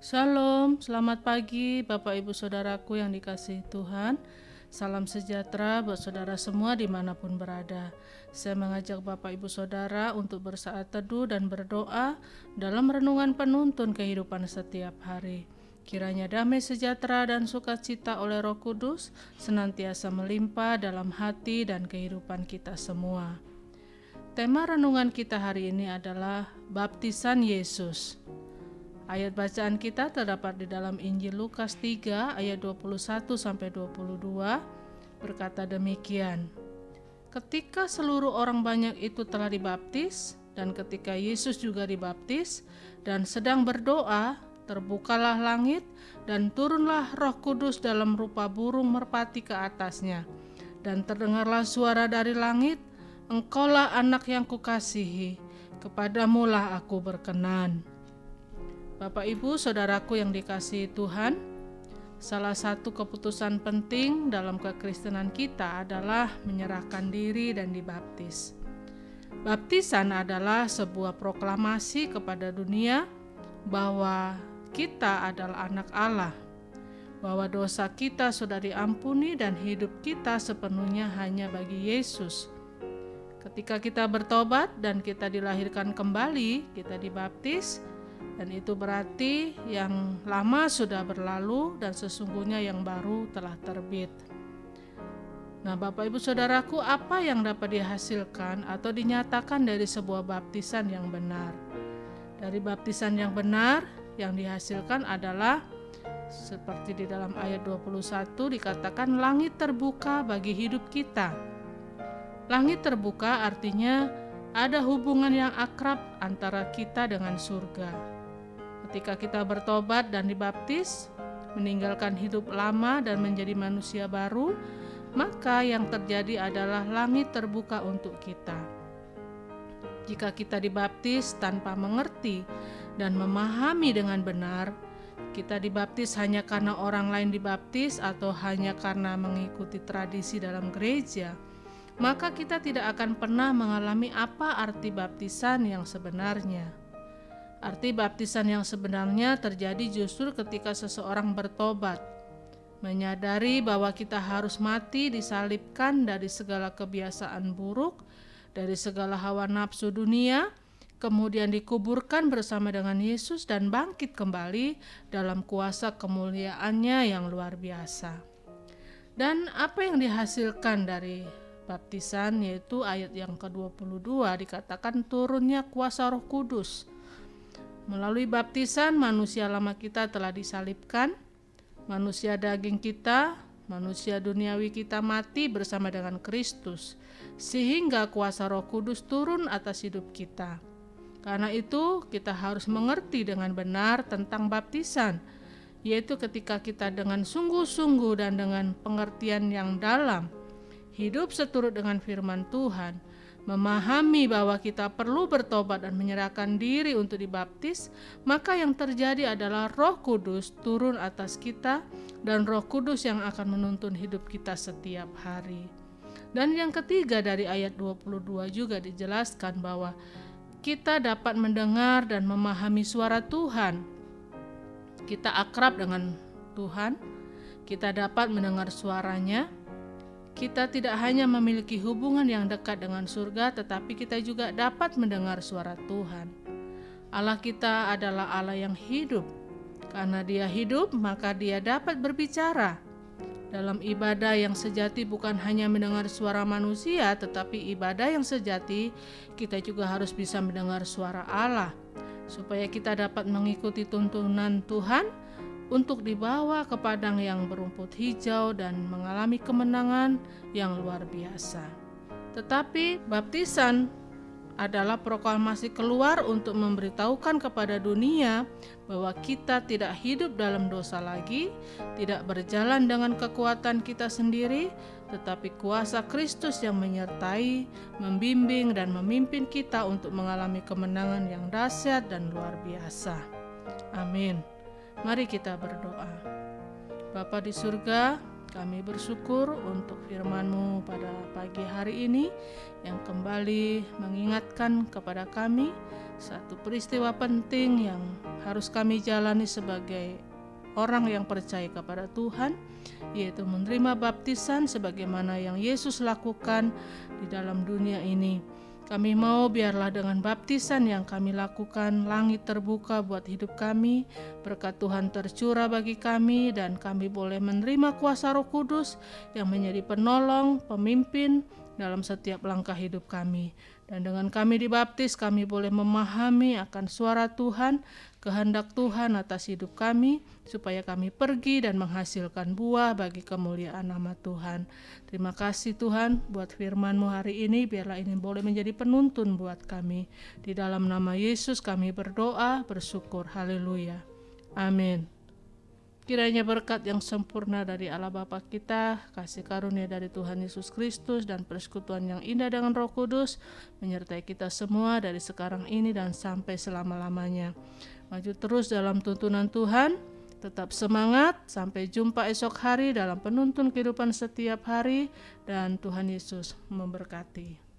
Shalom, selamat pagi Bapak Ibu Saudaraku yang dikasihi Tuhan. Salam sejahtera buat saudara semua dimanapun berada. Saya mengajak Bapak Ibu Saudara untuk bersaat teduh dan berdoa dalam renungan penuntun kehidupan setiap hari. Kiranya damai sejahtera dan sukacita oleh Roh Kudus senantiasa melimpah dalam hati dan kehidupan kita semua. Tema renungan kita hari ini adalah Baptisan Yesus. Ayat bacaan kita terdapat di dalam Injil Lukas 3 ayat 21-22 berkata demikian. Ketika seluruh orang banyak itu telah dibaptis dan ketika Yesus juga dibaptis dan sedang berdoa, terbukalah langit dan turunlah Roh Kudus dalam rupa burung merpati ke atasnya. Dan terdengarlah suara dari langit, Engkaulah anak yang kukasihi, kepadamulah aku berkenan. Bapak Ibu Saudaraku yang dikasihi Tuhan, salah satu keputusan penting dalam kekristenan kita adalah menyerahkan diri dan dibaptis. Baptisan adalah sebuah proklamasi kepada dunia bahwa kita adalah anak Allah, bahwa dosa kita sudah diampuni dan hidup kita sepenuhnya hanya bagi Yesus. Ketika kita bertobat dan kita dilahirkan kembali, kita dibaptis, dan itu berarti yang lama sudah berlalu dan sesungguhnya yang baru telah terbit. Nah, Bapak Ibu Saudaraku, apa yang dapat dihasilkan atau dinyatakan dari sebuah baptisan yang benar? Dari baptisan yang benar yang dihasilkan adalah seperti di dalam ayat 21 dikatakan langit terbuka bagi hidup kita. Langit terbuka artinya ada hubungan yang akrab antara kita dengan surga. Ketika kita bertobat dan dibaptis, meninggalkan hidup lama dan menjadi manusia baru, maka yang terjadi adalah langit terbuka untuk kita. Jika kita dibaptis tanpa mengerti dan memahami dengan benar, kita dibaptis hanya karena orang lain dibaptis atau hanya karena mengikuti tradisi dalam gereja, maka kita tidak akan pernah mengalami apa arti baptisan yang sebenarnya. Arti baptisan yang sebenarnya terjadi justru ketika seseorang bertobat, menyadari bahwa kita harus mati disalibkan dari segala kebiasaan buruk, dari segala hawa nafsu dunia, kemudian dikuburkan bersama dengan Yesus dan bangkit kembali dalam kuasa kemuliaannya yang luar biasa. Dan apa yang dihasilkan dari baptisan yaitu ayat yang ke-22 dikatakan turunnya kuasa Roh Kudus. Melalui baptisan manusia lama kita telah disalibkan, manusia daging kita, manusia duniawi kita mati bersama dengan Kristus, sehingga kuasa Roh Kudus turun atas hidup kita. Karena itu kita harus mengerti dengan benar tentang baptisan, yaitu ketika kita dengan sungguh-sungguh dan dengan pengertian yang dalam, hidup seturut dengan firman Tuhan, memahami bahwa kita perlu bertobat dan menyerahkan diri untuk dibaptis, maka yang terjadi adalah Roh Kudus turun atas kita dan Roh Kudus yang akan menuntun hidup kita setiap hari. Dan yang ketiga dari ayat 22 juga dijelaskan bahwa kita dapat mendengar dan memahami suara Tuhan. Kita akrab dengan Tuhan, kita dapat mendengar suaranya. Kita tidak hanya memiliki hubungan yang dekat dengan surga, tetapi kita juga dapat mendengar suara Tuhan. Allah kita adalah Allah yang hidup. Karena Dia hidup, maka Dia dapat berbicara. Dalam ibadah yang sejati bukan hanya mendengar suara manusia, tetapi ibadah yang sejati kita juga harus bisa mendengar suara Allah, supaya kita dapat mengikuti tuntunan Tuhan untuk dibawa ke padang yang berumput hijau dan mengalami kemenangan yang luar biasa. Tetapi baptisan adalah proklamasi keluar untuk memberitahukan kepada dunia bahwa kita tidak hidup dalam dosa lagi, tidak berjalan dengan kekuatan kita sendiri, tetapi kuasa Kristus yang menyertai, membimbing dan memimpin kita untuk mengalami kemenangan yang dahsyat dan luar biasa. Amin. Mari kita berdoa. Bapa di surga, kami bersyukur untuk firman-Mu pada pagi hari ini yang kembali mengingatkan kepada kami satu peristiwa penting yang harus kami jalani sebagai orang yang percaya kepada Tuhan, yaitu menerima baptisan sebagaimana yang Yesus lakukan di dalam dunia ini. Kami mau biarlah dengan baptisan yang kami lakukan, langit terbuka buat hidup kami, berkat Tuhan tercurah bagi kami, dan kami boleh menerima kuasa Roh Kudus yang menjadi penolong, pemimpin dalam setiap langkah hidup kami. Dan dengan kami dibaptis, kami boleh memahami akan suara Tuhan, kehendak Tuhan atas hidup kami, supaya kami pergi dan menghasilkan buah bagi kemuliaan nama Tuhan. Terima kasih Tuhan buat firman-Mu hari ini, biarlah ini boleh menjadi penuntun buat kami. Di dalam nama Yesus kami berdoa, bersyukur. Haleluya. Amin. Kiranya berkat yang sempurna dari Allah Bapa kita, kasih karunia dari Tuhan Yesus Kristus, dan persekutuan yang indah dengan Roh Kudus menyertai kita semua dari sekarang ini dan sampai selama-lamanya. Maju terus dalam tuntunan Tuhan, tetap semangat, sampai jumpa esok hari dalam penuntun kehidupan setiap hari, dan Tuhan Yesus memberkati.